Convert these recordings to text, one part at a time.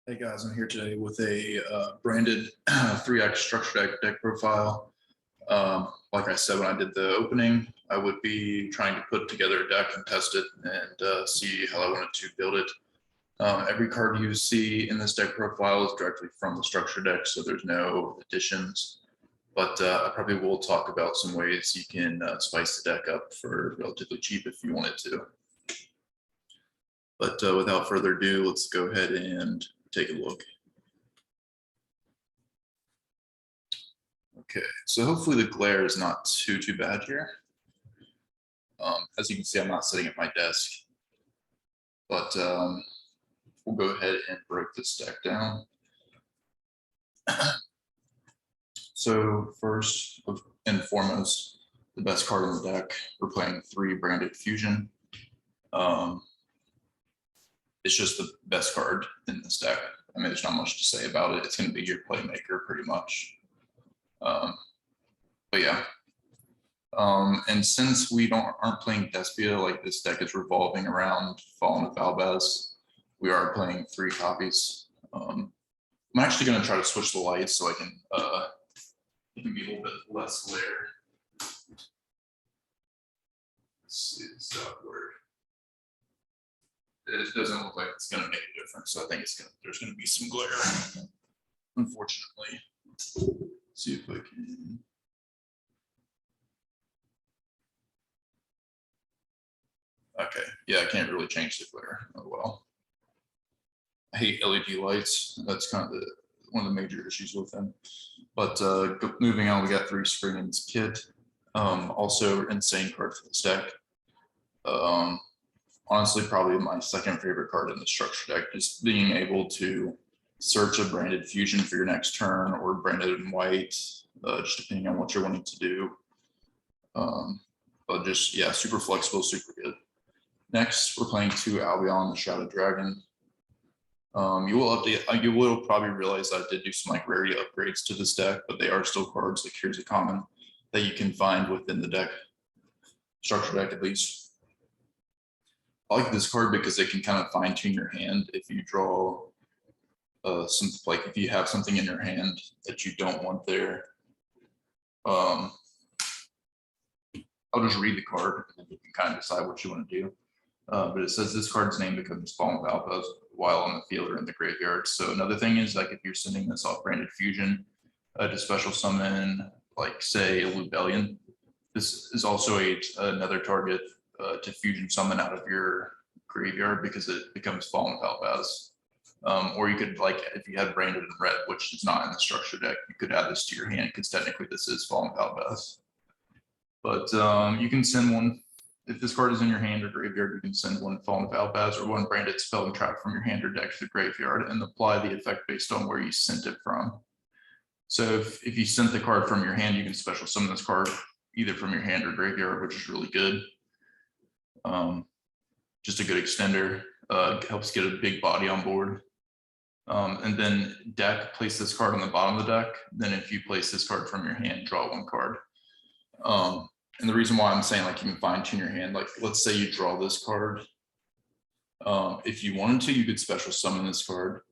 Hey guys, I'm here today with a branded 3x structure deck profile. Like I said when I did the opening, I would be trying to put together a deck and test it and see how I wanted to build it. Every card you see in this deck profile is directly from the structure deck, so there's no additions. But I probably will talk about some ways you can spice the deck up for relatively cheap if you wanted to. But without further ado, let's go ahead and take a look. Okay, so hopefully the glare is not too bad here. As you can see, I'm not sitting at my desk, but we'll go ahead and break this deck down. So first and foremost, the best card in the deck, we're playing 3 Branded Fusion. It's just the best card in this deck. I mean, there's not much to say about it. It's going to be your playmaker pretty much. But yeah. And since we aren't playing Despia, like this deck is revolving around Fallen of Albaz, we are playing 3 copies. I'm actually going to try to switch the lights so I can it can be a little bit less glare. Let's see, does that work? It doesn't look like it's going to make a difference. So I think there's going to be some glare, unfortunately. Let's see if I can. Okay, yeah, I can't really change the glare. Oh well. I hate LED lights. That's kind of one of the major issues with them. But moving on, we got 3 Screenings Kit. Also, insane card for this deck. Honestly, probably my second favorite card in the structure deck, just being able to search a branded fusion for your next turn or branded in white, just depending on what you're wanting to do. But just, yeah, super flexible, super good. Next, we're playing 2 Albion, the Shadow Dragon. You will probably realize I did do some like rarity upgrades to this deck, but they are still cards like here's a common that you can find within the deck, structure deck at least. I like this card because it can kind of fine tune your hand if you draw like if you have something in your hand that you don't want there. I'll just read the card and then you can kind of decide what you want to do. But it says this card's name becomes Fallen of Albaz while on the field or in the graveyard. So another thing is like if you're sending this off branded fusion to special summon, like say Albalion, this is also another target to fusion summon out of your graveyard because it becomes Fallen of Albaz. Or you could, like, if you had branded in red, which is not in the structure deck, you could add this to your hand because technically this is Fallen of Albaz. But you can send one, if this card is in your hand or graveyard, you can send one Fallen of Albaz or one branded spell and trap from your hand or deck to the graveyard and apply the effect based on where you sent it from. So if you sent the card from your hand, you can special summon this card either from your hand or graveyard, which is really good. Just a good extender, helps get a big body on board. And then deck, place this card on the bottom of the deck. Then if you place this card from your hand, draw 1 card. And the reason why I'm saying like you can fine tune your hand, like let's say you draw this card. If you wanted to, you could special summon this card.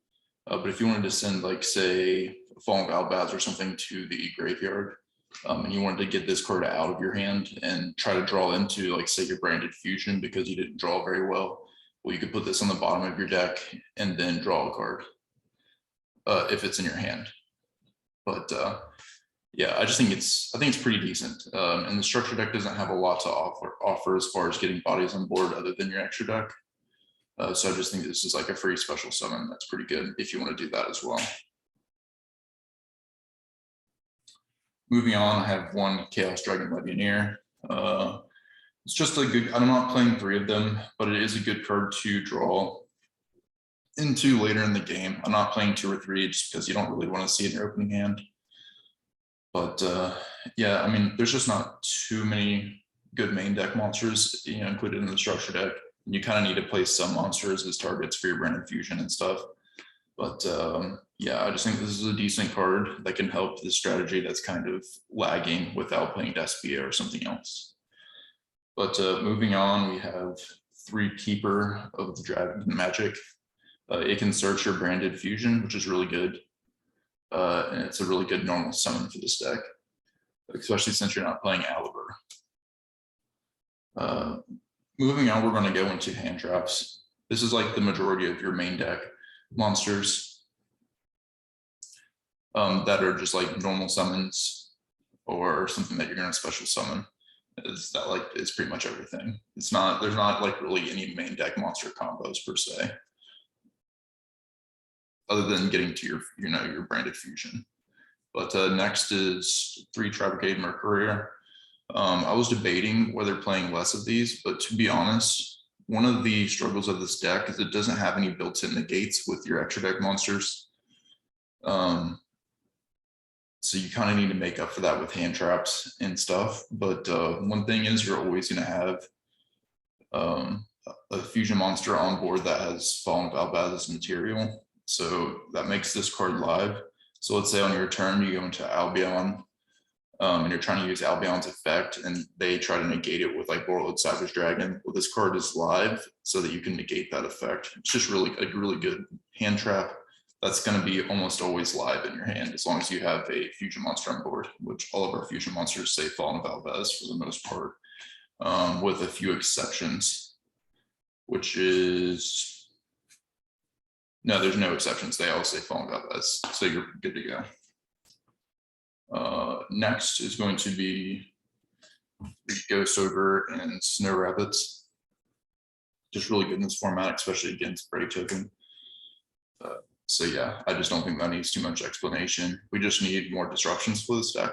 But if you wanted to send like say Fallen of Albaz or something to the graveyard, and you wanted to get this card out of your hand and try to draw into like say your branded fusion because you didn't draw very well, you could put this on the bottom of your deck and then draw a card if it's in your hand. But yeah, I think it's pretty decent. And the structure deck doesn't have a lot to offer as far as getting bodies on board other than your extra deck. So I just think this is like a free special summon. That's pretty good if you want to do that as well. Moving on, I have 1 Chaos Dragonbladianeer. It's just a good, I'm not playing 3 of them, but it is a good card to draw into later in the game. I'm not playing 2 or 3 just because you don't really want to see it in your opening hand. But yeah, I mean, there's just not too many good main deck monsters, included in the structure deck. You kind of need to place some monsters as targets for your branded fusion and stuff. But yeah, I just think this is a decent card that can help the strategy that's kind of lagging without playing Despia or something else. But moving on, we have 3 Keeper of the Dragon Magic. It can search your branded fusion, which is really good. And it's a really good normal summon for this deck, especially since you're not playing Albaz. Moving on, we're going to go into hand traps. This is like the majority of your main deck monsters that are just like normal summons or something that you're going to special summon. Is that like it's pretty much everything. It's not, there's not like really any main deck monster combos per se, other than getting to your, you know, your branded fusion. But next is 3 Dragonbladianeer Mercurier. I was debating whether playing less of these, but to be honest, one of the struggles of this deck is it doesn't have any built-in negates with your extra deck monsters. So you kind of need to make up for that with hand traps and stuff. But one thing is you're always going to have a fusion monster on board that has Fallen of Albaz material. So that makes this card live. So let's say on your turn, you go into Albion and you're trying to use Albion's effect and they try to negate it with like Warlord Savage Dragon. Well, this card is live so that you can negate that effect. It's just really a really good hand trap that's going to be almost always live in your hand as long as you have a fusion monster on board, which all of our fusion monsters say Fallen of Albaz for the most part, with a few exceptions, which is, no, there's no exceptions. They all say Fallen of Albaz, so you're good to go. Next is going to be Ghost Ogre and Snow Rabbits. Just really good in this format, especially against Brave Token. So yeah, I just don't think that needs too much explanation. We just need more disruptions for this deck,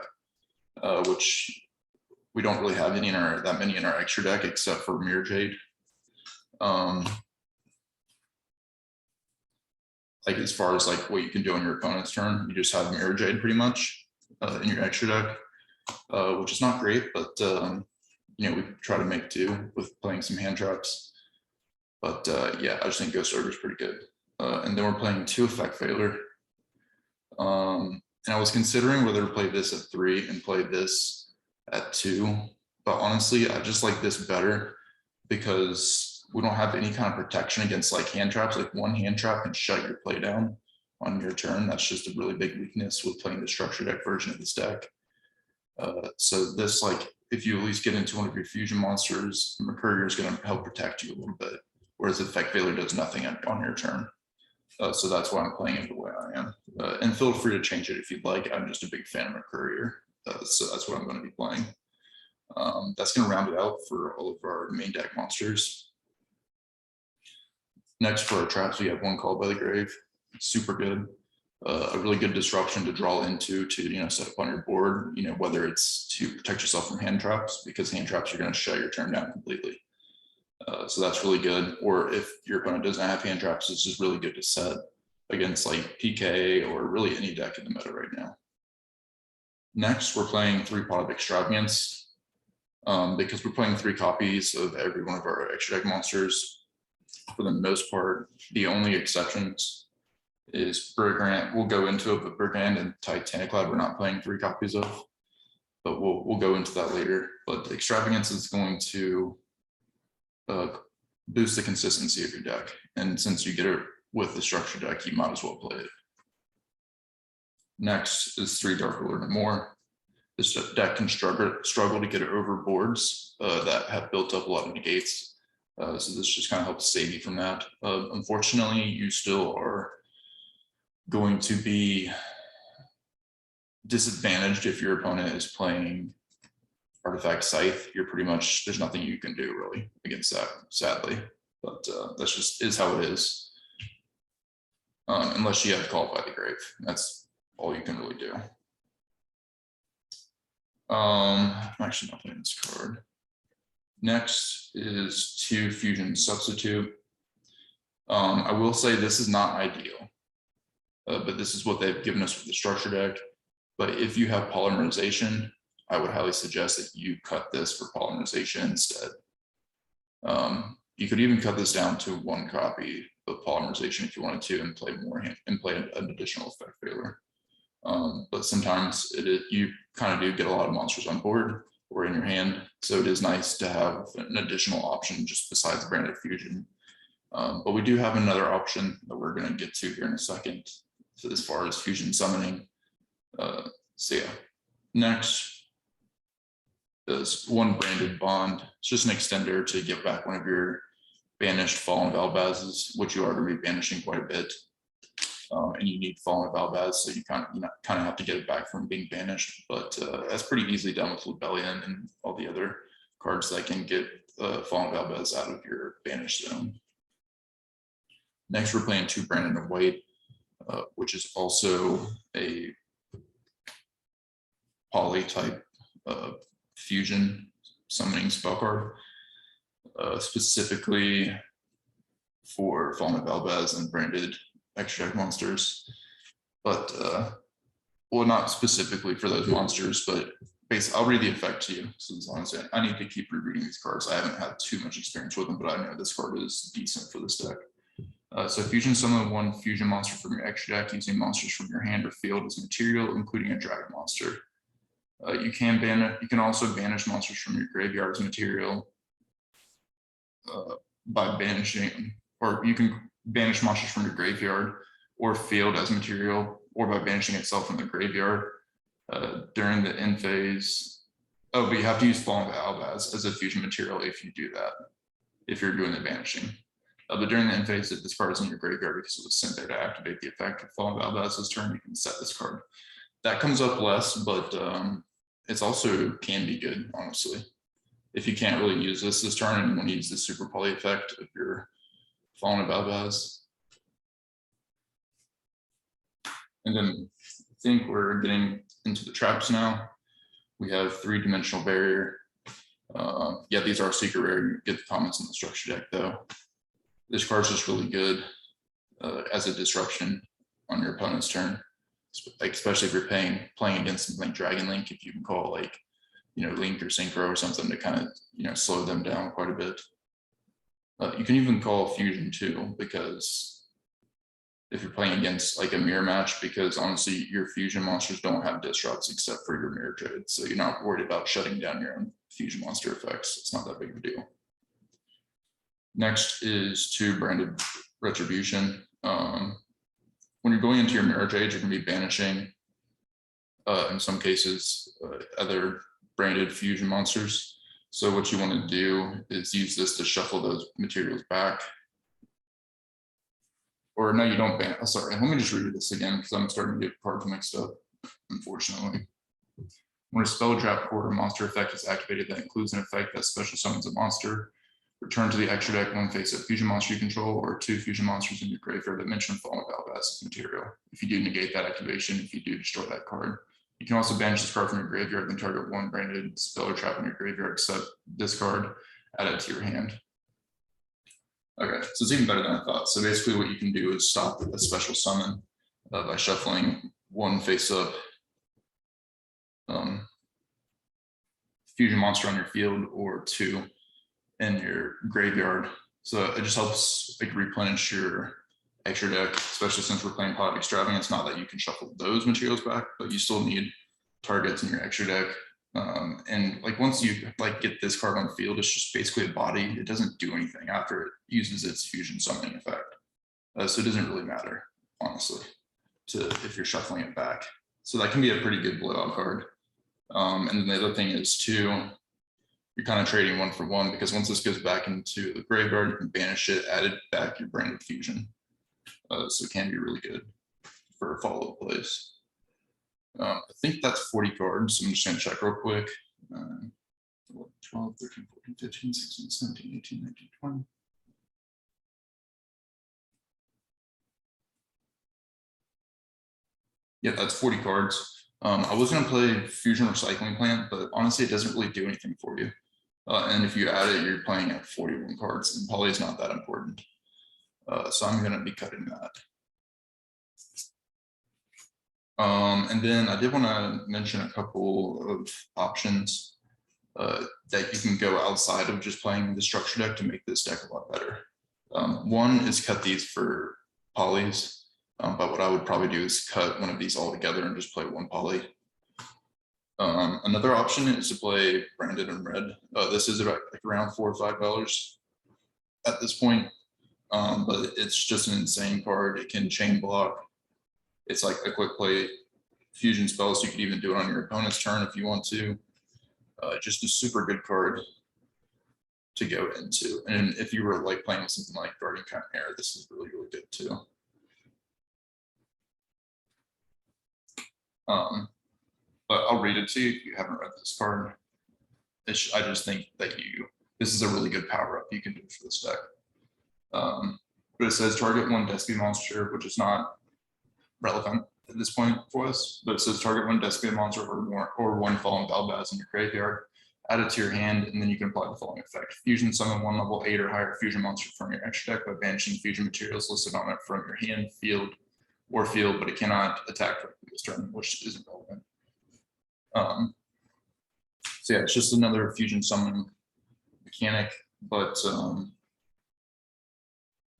which we don't really have any in our, that many in our extra deck except for Mirror Jade. Like as far as like what you can do on your opponent's turn, you just have Mirror Jade pretty much in your extra deck, which is not great, but you know, we try to make do with playing some hand traps. But yeah, I just think Ghost Ogre is pretty good. And then we're playing 2 Effect Failure. And I was considering whether to play this at 3 and play this at 2, but honestly, I just like this better because we don't have any kind of protection against like hand traps. Like one hand trap can shut your play down on your turn. That's just a really big weakness with playing the structure deck version of this deck. So this, like, if you at least get into one of your fusion monsters, Mercurier is going to help protect you a little bit, whereas Effect Failure does nothing on your turn. So that's why I'm playing it the way I am. And feel free to change it if you'd like. I'm just a big fan of Mercurier, so that's what I'm going to be playing. That's going to round it out for all of our main deck monsters. Next for our traps, we have One Called by the Grave. Super good. A really good disruption to draw into to, you know, set up on your board, you know, whether it's to protect yourself from hand traps, because hand traps are going to shut your turn down completely. So that's really good. Or if your opponent doesn't have hand traps, it's just really good to set against like PK or really any deck in the meta right now. Next, we're playing 3 Pot of Extravagance because we're playing 3 copies of every one of our extra deck monsters. For the most part, the only exceptions is Brigand. We'll go into it, but Brigand and Titanic Lad we're not playing 3 copies of, but we'll go into that later. But Extravagance is going to boost the consistency of your deck, and since you get it with the structure deck, you might as well play it. Next is 3 Dark Ruler and More. This deck can struggle to get it over boards that have built up a lot of negates, so this just kind of helps save you from that. Unfortunately, you still are going to be disadvantaged if your opponent is playing Artifact Scythe. You're pretty much, there's nothing you can do really against that, sadly, but that's just is how it is. Unless you have Called by the Grave, that's all you can really do. I'm actually not playing this card. Next is 2 Fusion Substitute. I will say this is not ideal, but this is what they've given us with the structure deck. But if you have polymerization, I would highly suggest that you cut this for polymerization instead. You could even cut this down to 1 copy of polymerization if you wanted to, and play more and play an additional Effect Failure. But sometimes you kind of do get a lot of monsters on board or in your hand, so it is nice to have an additional option just besides branded fusion But we do have another option that we're going to get to here in a second, so as far as fusion summoning. So yeah, next is one branded bond. It's just an extender to get back one of your banished Fallen of Albaz's, which you are going to be banishing quite a bit. And you need Fallen of Albaz, so you kind of have to get it back from being banished. But that's pretty easily done with Rebellion and all the other cards that can get Fallen of Albaz out of your banished zone. Next, we're playing 2 Brandon of White, which is also a poly type fusion summoning spell card, specifically for Fallen of Albaz and branded extra deck monsters. But well, not specifically for those monsters, but basically, I'll read the effect to you. So as long as I need to keep rereading these cards. I haven't had too much experience with them, but I know this card is decent for this deck. So fusion summon 1 fusion monster from your extra deck using monsters from your hand or field as material, including a dragon monster. You can also banish monsters from your graveyard as material by banishing, or you can banish monsters from your graveyard or field as material, or by banishing itself from the graveyard during the end phase. Oh, but you have to use Fallen of Albaz as a fusion material if you do that, if you're doing the banishing. But during the end phase, this card is in your graveyard because it was sent there to activate the effect of Fallen of Albaz's turn. You can set this card. That comes up less, but it's also can be good, honestly. If you can't really use this turn and you want to use the super poly effect of your Fallen of Albaz. And then I think we're getting into the traps now. We have 3-dimensional barrier. Yeah, these are secret rare. You get the comments in the structure deck though. This card's just really good as a disruption on your opponent's turn, like especially if you're playing against something like Dragon Link. If you can call like, Link or Synchro or something to kind of, slow them down quite a bit. You can even call Fusion too, because if you're playing against like a mirror match, because honestly, your fusion monsters don't have disrupts except for your mirror Jade. So you're not worried about shutting down your own fusion monster effects. It's not that big of a deal. Next is 2 branded retribution. When you're going into your mirror Jade, you're going to be banishing, in some cases, other branded fusion monsters. So what you want to do is use this to shuffle those materials back. Or no, you don't ban. Sorry, let me just read this again because I'm starting to get cards mixed up, unfortunately. When a spell, trap, cord, or monster effect is activated that includes an effect that special summons a monster, return to the extra deck 1 face-up fusion monster you control, or 2 fusion monsters in your graveyard that mention Fallen of Albaz as material. If you do negate that activation, if you do destroy that card. You can also banish this card from your graveyard and target 1 branded spell or trap in your graveyard, except this card, add it to your hand. Okay, so it's even better than I thought. So basically what you can do is stop a special summon by shuffling 1 face-up fusion monster on your field, or 2 in your graveyard. So it just helps like replenish your extra deck, especially since we're playing Pot of Extravagance. Not that you can shuffle those materials back, but you still need targets in your extra deck. And like once you like get this card on the field, it's just basically a body. It doesn't do anything after it uses its fusion summoning effect. So it doesn't really matter, honestly, if you're shuffling it back. So that can be a pretty good blowout card. And then the other thing is too, you're kind of trading 1 for 1, because once this goes back into the graveyard, you can banish it, add it back your branded fusion. So it can be really good for follow-up plays. I think that's 40 cards. So I'm just going to check real quick. 12, 13, 14, 15, 16, 17, 18, 19, 20. Yeah, that's 40 cards. I was going to play Fusion Recycling Plant, but honestly, it doesn't really do anything for you. And if you add it, you're playing at 41 cards, and poly is not that important. So I'm going to be cutting that. And then I did want to mention a couple of options that you can go outside of just playing the structure deck to make this deck a lot better. One is cut these for polys, but what I would probably do is cut one of these all together and just play 1 poly. Another option is to play branded and red. This is about like around $4 or $5 at this point. but it's just an insane card. It can chain block. It's like a quick play fusion spell, so you could even do it on your opponent's turn if you want to. Just a super good card to go into. And if you were like playing with something like Guardian Chimera, this is really, really good too. But I'll read it to you if you haven't read this card. I just think that this is a really good power up you can do for this deck. But it says target one Despia monster, which is not relevant at this point for us, but it says target one Despia monster or one fallen Albaz in your graveyard, add it to your hand, and then you can apply the following effect. Fusion summon one level 8 or higher fusion monster from your extra deck by banishing fusion materials listed on it from your hand, field, but it cannot attack directly this turn, which isn't relevant. So yeah, it's just another fusion summon mechanic, but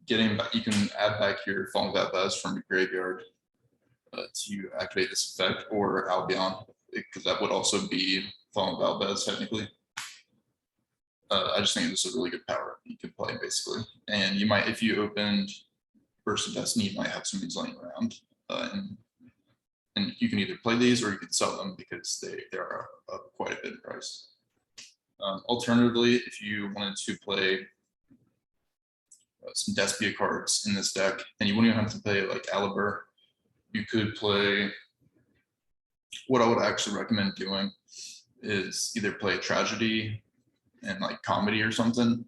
you can add back your fallen Albaz from your graveyard to activate this effect, or Albion, because that would also be fallen Albaz technically. I just think this is a really good power you could play basically, and you might, if you opened Burst of Destiny, you might have some of these laying around, and you can either play these or you can sell them because they are quite a bit in price. Alternatively, if you wanted to play some Despia cards in this deck, and you wouldn't even have to play like Albaz, you could play, what I would actually recommend doing is either play Tragedy and like Comedy or something,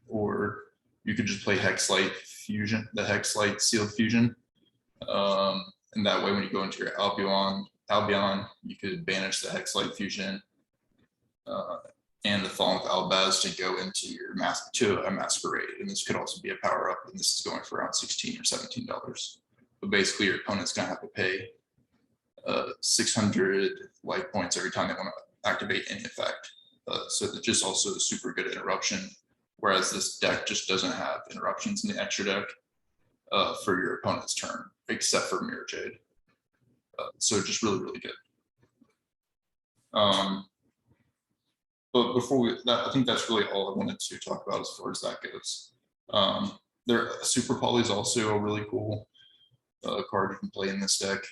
or you could just play Hexlight Fusion, the Hexlight Sealed Fusion. And that way when you go into your Albion, you could banish the Hexlight Fusion and the Fallen Albaz to go into your a Masquerade. And this could also be a power up, and this is going for around $16 or $17. But basically your opponent's gonna have to pay 600 life points every time they want to activate any effect. So it's just also a super good interruption, whereas this deck just doesn't have interruptions in the extra deck for your opponent's turn, except for Mirror Jade. So just really, really good. But before I think that's really all I wanted to talk about as far as that goes. Super Poly is also a really cool card you can play in this deck,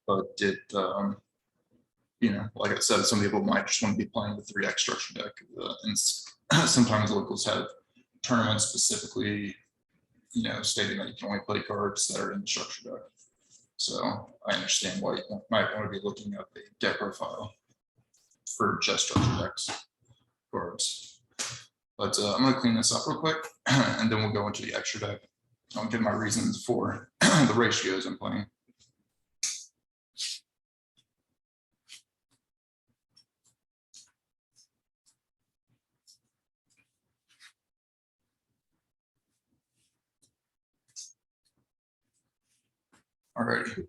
but like I said, some people might just want to be playing the 3X structure deck, and sometimes locals have tournaments specifically, stating that you can only play cards that are in the structure deck. So I understand why you might want to be looking at the deck profile for just structure decks cards. But I'm going to clean this up real quick, and then we'll go into the extra deck. I'll give my reasons for the ratios I'm playing. Alrighty.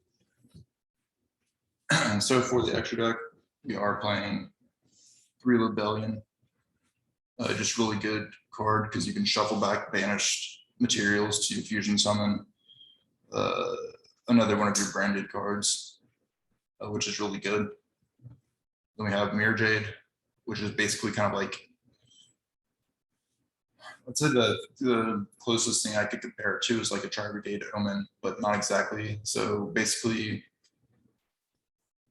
And so for the extra deck, we are playing 3 Rebellion. Just really good card because you can shuffle back banished materials to fusion summon another one of your branded cards, which is really good. Then we have Mirror Jade, which is basically kind of like, I'd say the closest thing I could compare it to is like a Tri-Brigade Omen, but not exactly. So basically,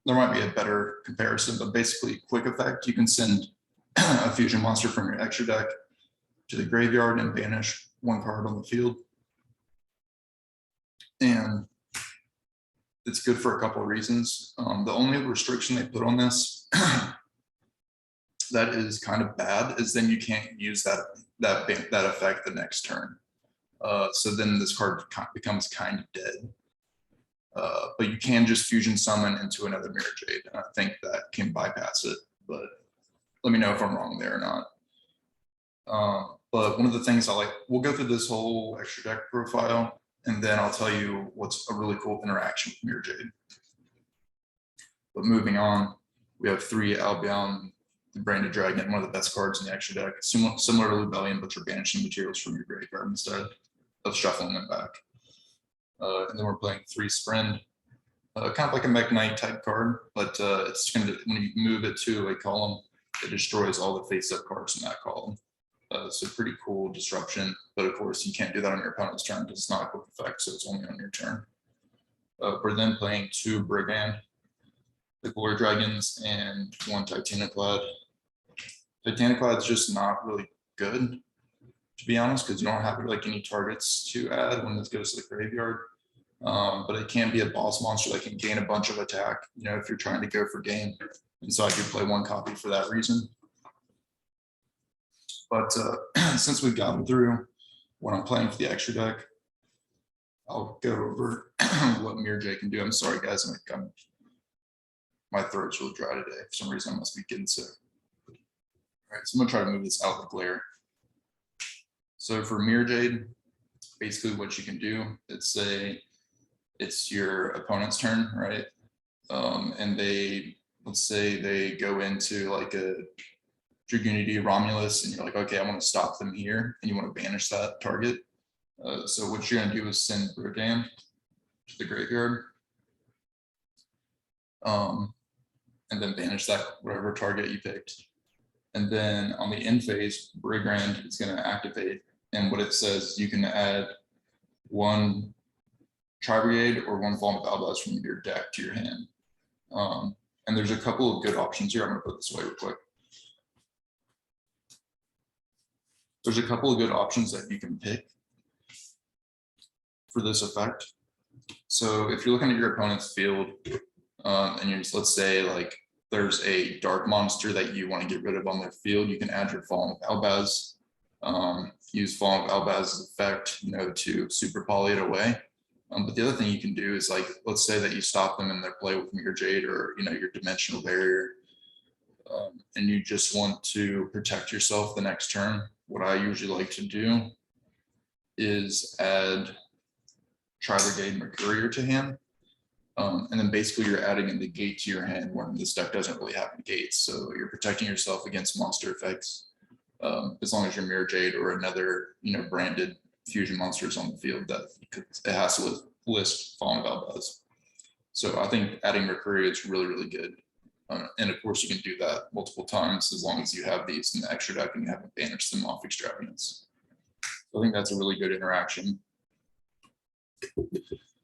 there might be a better comparison, but basically quick effect, you can send a fusion monster from your extra deck to the graveyard and banish 1 card on the field. And it's good for a couple of reasons. The only restriction they put on this that is kind of bad is then you can't use that effect the next turn. So then this card becomes kind of dead. But you can just fusion summon into another Mirror Jade, and I think that can bypass it, but let me know if I'm wrong there or not. But one of the things we'll go through this whole extra deck profile, and then I'll tell you what's a really cool interaction with Mirror Jade. But moving on, we have 3 Albion, the Branded Dragon, one of the best cards in the extra deck, similar to Rebellion, but you're banishing materials from your graveyard instead of shuffling them back. And then we're playing 3 Sprend, kind of like a Mech Knight type card, but it's going to, when you move it to a column, it destroys all the face-up cards in that column. So pretty cool disruption, but of course you can't do that on your opponent's turn because it's not a quick effect, so it's only on your turn. We're then playing 2 Brigand, the Glory Dragons, and 1 Titaniclad. Titaniclad is just not really good, to be honest, because you don't have like any targets to add when this goes to the graveyard. But it can be a boss monster that can gain a bunch of attack, you know, if you're trying to go for game. And so I do play 1 copy for that reason. But since we've gotten through what I'm playing for the extra deck, I'll go over what Jade can do. I'm sorry, guys. My throat's really dry today. For some reason, I must be getting sick. All right, so I'm going to try to move this out of the glare. So for Jade, basically what you can do, it's your opponent's turn, right? And let's say they go into like a Dragonbladianeer Romulus, and you're like, okay, I want to stop them here, and you want to banish that target. So what you're going to do is send Brigand to the graveyard, and then banish that whatever target you picked. And then on the end phase, Brigand is going to activate, and what it says, you can add 1 Tri-Brigade or 1 Fallen Albaz from your deck to your hand. And there's a couple of good options here. I'm going to put this away real quick. There's a couple of good options that you can pick for this effect. So if you're looking at your opponent's field, and you're just, let's say like there's a dark monster that you want to get rid of on their field, you can add your Fallen Albaz, use Fallen Albaz's effect, you know, to super poly it away. But the other thing you can do is, like, let's say that you stop them in their play with your Jade or, you know, your dimensional barrier, and you just want to protect yourself the next turn. What I usually like to do is add Tri-Brigade Mercurier to hand. And then basically you're adding a negate to your hand when this deck doesn't really have negates. So you're protecting yourself against monster effects, as long as your Jade or another, you know, branded fusion monsters on the field that it has to list Fallen Albaz. So I think adding Mercury is really, really good. And of course you can do that multiple times as long as you have these in the extra deck and you haven't banished them off Extravagance. So I think that's a really good interaction.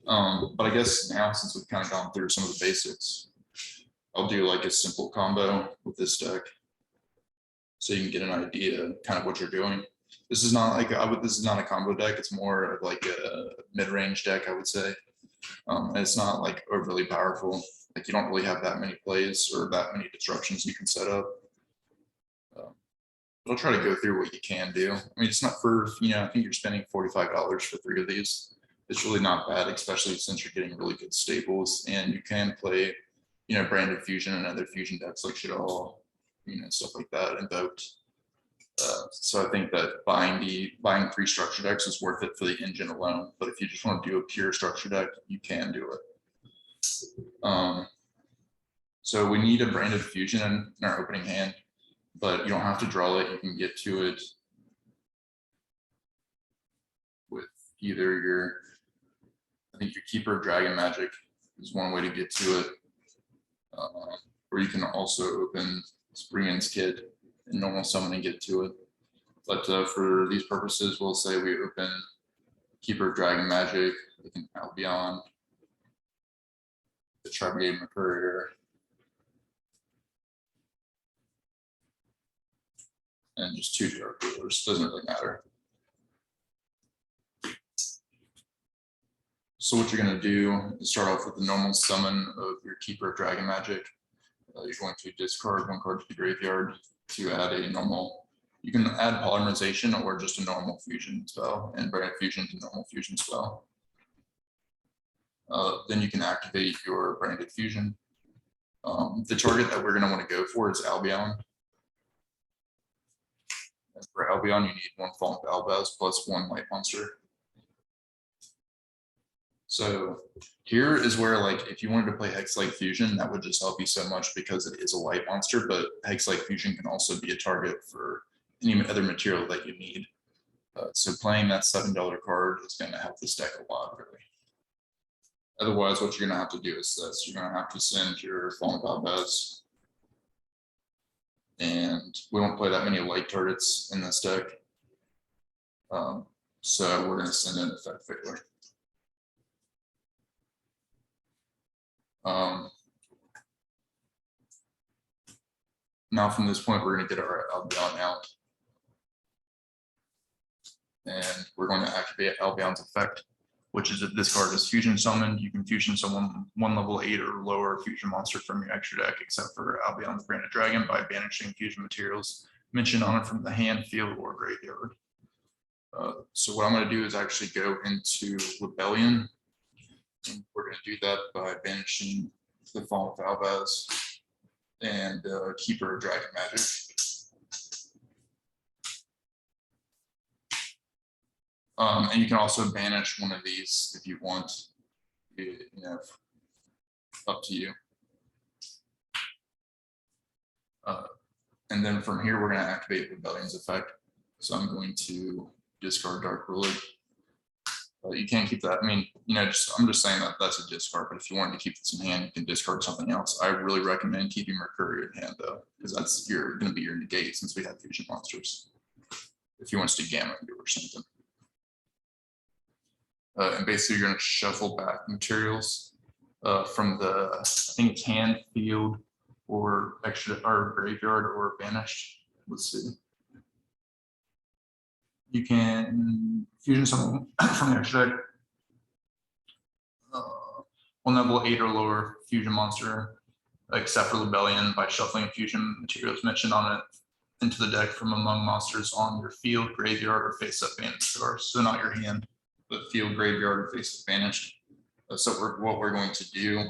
But I guess now, since we've kind of gone through some of the basics, I'll do like a simple combo with this deck, so you can get an idea kind of what you're doing. This is not like this is not a combo deck. It's more of like a mid-range deck, I would say. And it's not like overly powerful. Like you don't really have that many plays or that many disruptions you can set up. But I'll try to go through what you can do. I mean, it's not for, you know, I think you're spending $45 for 3 of these. It's really not bad, especially since you're getting really good staples, and you can play, you know, branded fusion and other fusion decks like Shadal, you know, stuff like that, invoked. So I think that buying 3 structure decks is worth it for the engine alone. But if you just want to do a pure structure deck, you can do it. So we need a branded fusion in our opening hand, but you don't have to draw it. You can get to it with either your, I think your Keeper of Dragon Magic is one way to get to it. Or you can also open Spring's Kid and normal summon and get to it. But for these purposes, we'll say we open Keeper of Dragon Magic, we can Albion, the Tri-Brigade Mercurier, and just 2 Dark Rulers. Doesn't really matter. So what you're going to do is start off with the normal summon of your Keeper of Dragon Magic. You're going to discard 1 card to the graveyard to add a normal. You can add Polymerization or just a normal fusion spell, and brand fusion to normal fusion spell. Then you can activate your branded fusion. The target that we're going to want to go for is Albion. And for Albion, you need 1 Fallen Albaz plus 1 light monster. So here is where, like, if you wanted to play Hex-like Fusion, that would just help you so much because it is a light monster, but Hex-like Fusion can also be a target for any other material that you need. So playing that $7 card is going to help this deck a lot, really. Otherwise, what you're going to have to do is this. You're going to have to send your Fallen Albaz and we don't play that many light targets in this deck. So we're going to send in Effect Failure. Now from this point, we're going to get our Albion out. And we're going to activate Albion's effect, which is if this card is fusion summoned, you can fusion summon 1 level 8 or lower fusion monster from your extra deck, except for Albion's Branded Dragon, by banishing fusion materials mentioned on it from the hand, field, or graveyard. So what I'm going to do is actually go into Rebellion. And we're going to do that by banishing the Fall of Albaz and Keeper of Dragon Magic. And you can also banish one of these if you want, you know, up to you. And then from here, we're going to activate Rebellion's effect. So I'm going to discard Dark Ruler. You can't keep that. I mean, you know, I'm just saying that that's a discard, but if you wanted to keep this in hand, you can discard something else. I really recommend keeping Mercury in hand though, because that's going to be your negate since we have fusion monsters. If you want to do Gamma or something. And basically you're going to shuffle back materials from the, I think it's hand, field, or extra, or graveyard, or banished. Let's see. You can fusion someone from the extra deck. 1 level 8 or lower fusion monster, except for Rebellion, by shuffling fusion materials mentioned on it into the deck from among monsters on your field, graveyard, or face-up banished cards. So not your hand, but field, graveyard, or face-up banished. So what we're going to do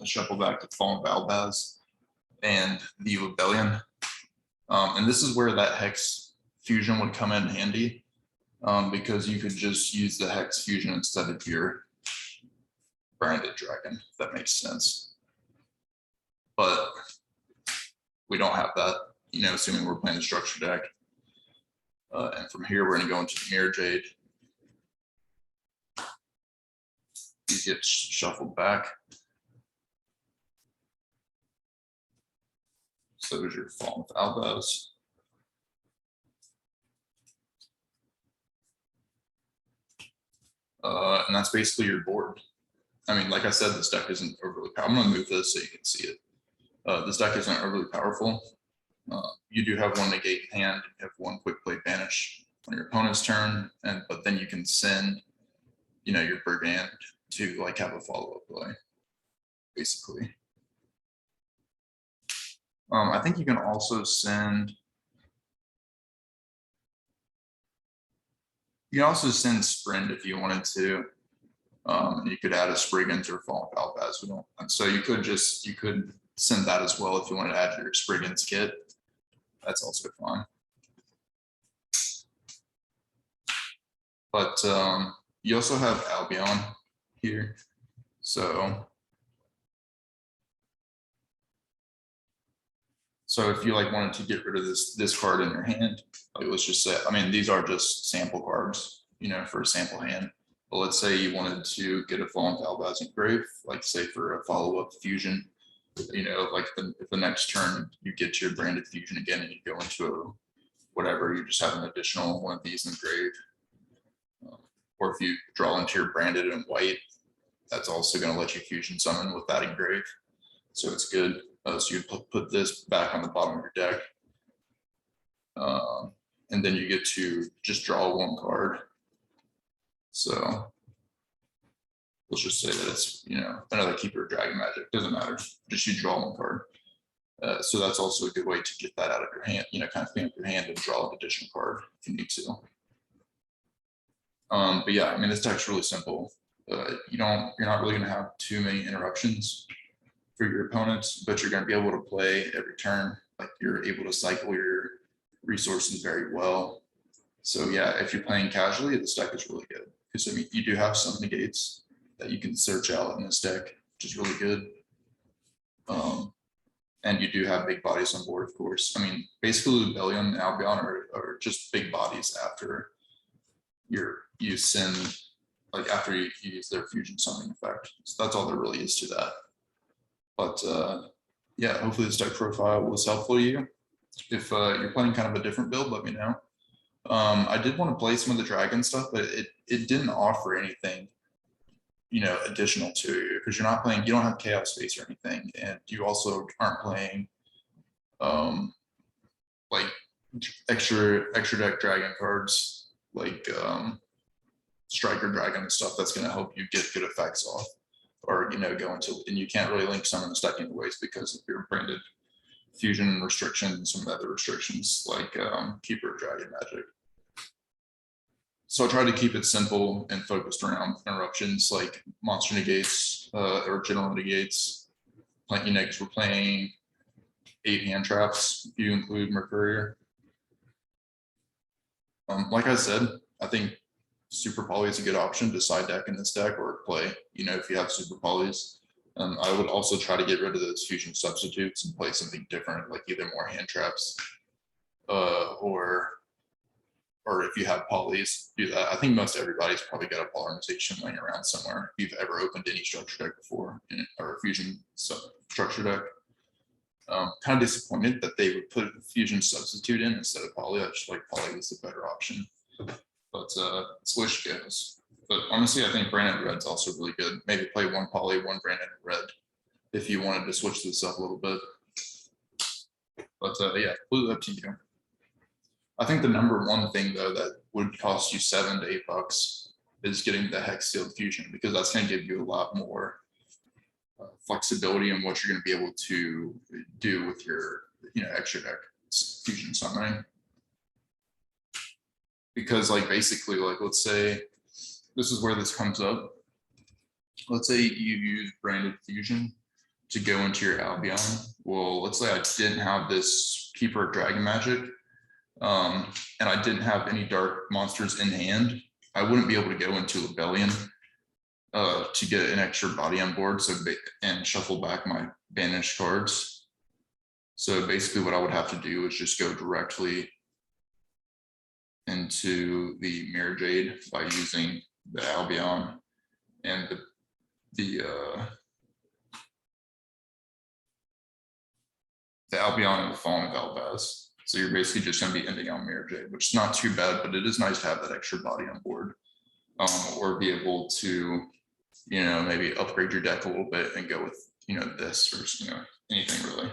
is shuffle back to Fall of Albaz and the Rebellion. And this is where that Hex fusion would come in handy, because you could just use the Hex fusion instead of your Branded Dragon, if that makes sense. But we don't have that, you know, assuming we're playing the structure deck. And from here, we're going to go into the Mirror Jade. These get shuffled back. So there's your Fall of Albaz. And that's basically your board. I mean, like I said, this deck isn't overly powerful. I'm going to move this so you can see it. This deck isn't overly powerful. You do have 1 negate in hand. You have 1 quick play banish on your opponent's turn, but then you can send, you know, your brigand to like have a follow-up play, basically. I think you can also send. You can also send Sprint if you wanted to. You could add a Spriggans or Fall of Albaz. We don't, and so you could send that as well if you wanted to add your Spriggans kit. That's also fine. But you also have Albion here. So if you like wanted to get rid of this card in your hand, like let's just say, I mean, these are just sample cards, you know, for a sample hand. But let's say you wanted to get a Fallen Albaz engraved, like say for a follow-up fusion, you know, like if the next turn you get your branded fusion again and you go into a whatever, you just have an additional one of these engraved. Or if you draw into your branded in white, that's also going to let you fusion summon with that engraved. So it's good. So you put this back on the bottom of your deck. And then you get to just draw 1 card. So let's just say that it's, you know, another Keeper of Dragon Magic. Doesn't matter. Just you draw 1 card. So that's also a good way to get that out of your hand, you know, kind of clean up your hand and draw an additional card if you need to. But yeah, I mean, this deck's really simple. You're not really going to have too many interruptions for your opponents, but you're going to be able to play every turn. Like you're able to cycle your resources very well. So yeah, if you're playing casually, this deck is really good because I mean you do have some negates that you can search out in this deck, which is really good. And you do have big bodies on board, of course. I mean, basically Rebellion and Albion are just big bodies after you send, like after you use their fusion summoning effect. So that's all there really is to that. But yeah, hopefully this deck profile was helpful to you. If you're playing kind of a different build, let me know. I did want to play some of the dragon stuff, but it didn't offer anything, you know, additional to you, because you're not playing, you don't have chaos space or anything, and you also aren't playing like extra deck dragon cards like striker dragon and stuff that's going to help you get good effects off, or you know, go into, and you can't really link some of the stuck in ways because of your branded fusion restrictions and some of the other restrictions like keeper dragon magic. So I tried to keep it simple and focused around interruptions like monster negates or general negates. Like, you know, because we're playing 8 hand traps if you include Mercurier. Like I said, I think super poly is a good option to side deck in this deck or play, you know, if you have super polys. I would also try to get rid of those fusion substitutes and play something different, like either more hand traps or if you have polys, do that. I think most everybody's probably got a polymerization laying around somewhere if you've ever opened any structure deck before, or a fusion structure deck. Kind of disappointed that they would put a fusion substitute in instead of poly. I just like poly was the better option, but it's wish goes. But honestly, I think branded red's also really good. Maybe play one poly, one branded red if you wanted to switch this up a little bit. But yeah, completely up to you. I think the number one thing though that would cost you $7 to $8 is getting the hex sealed fusion, because that's going to give you a lot more flexibility in what you're going to be able to do with your, you know, extra deck fusion summoning. Because like basically, like let's say this is where this comes up. Let's say you use branded fusion to go into your Albion. Well, let's say I didn't have this keeper of dragon magic, and I didn't have any dark monsters in hand. I wouldn't be able to go into Rebellion to get an extra body on board, so and shuffle back my banished cards. So basically what I would have to do is just go directly into the Mirror Jade by using the Albion and the Albion and the Fallen of Albaz. So you're basically just going to be ending on Mirror Jade, which is not too bad, but it is nice to have that extra body on board, or be able to, you know, maybe upgrade your deck a little bit and go with, you know, this or, you know, anything really.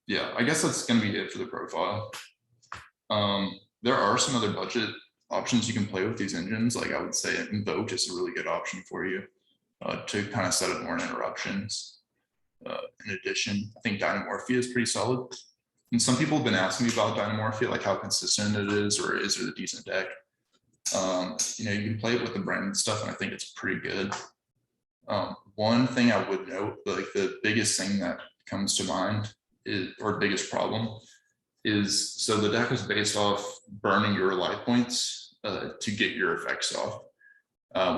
Yeah, I guess that's going to be it for the profile. There are some other budget options you can play with these engines. Like I would say Invoke is a really good option for you to kind of set up more interruptions. In addition, I think Dynamorphia is pretty solid. And some people have been asking me about Dynamorphia, like how consistent it is, or is it a decent deck? You know, you can play it with the branded stuff, and I think it's pretty good. One thing I would note, like the biggest thing that comes to mind is, or biggest problem is, so the deck is based off burning your life points to get your effects off,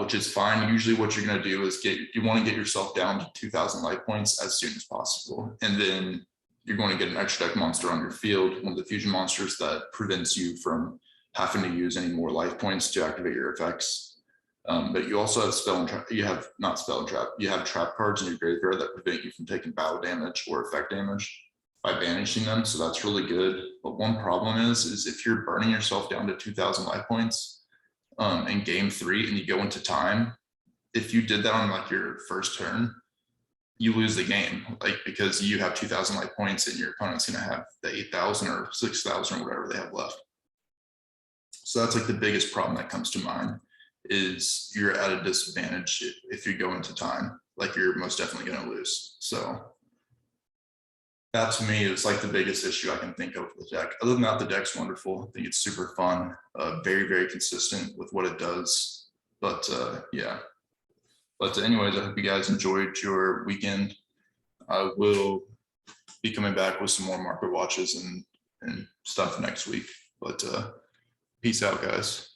which is fine. Usually what you're going to do is you want to get yourself down to 2,000 life points as soon as possible. And then you're going to get an extra deck monster on your field, one of the fusion monsters that prevents you from having to use any more life points to activate your effects. But you also have spell and trap. You have not spell and trap. You have trap cards in your graveyard that prevent you from taking battle damage or effect damage by banishing them. So that's really good. But one problem is if you're burning yourself down to 2,000 life points in game 3 and you go into time, if you did that on like your first turn, you lose the game, like because you have 2,000 life points and your opponent's going to have the 8,000 or 6,000 or whatever they have left. So that's like the biggest problem that comes to mind, is you're at a disadvantage if you go into time, like you're most definitely going to lose. So that to me is like the biggest issue I can think of with the deck. Other than that, the deck's wonderful. I think it's super fun, very, very consistent with what it does. But yeah. But anyways, I hope you guys enjoyed your weekend. I will be coming back with some more market watches and stuff next week. But peace out, guys.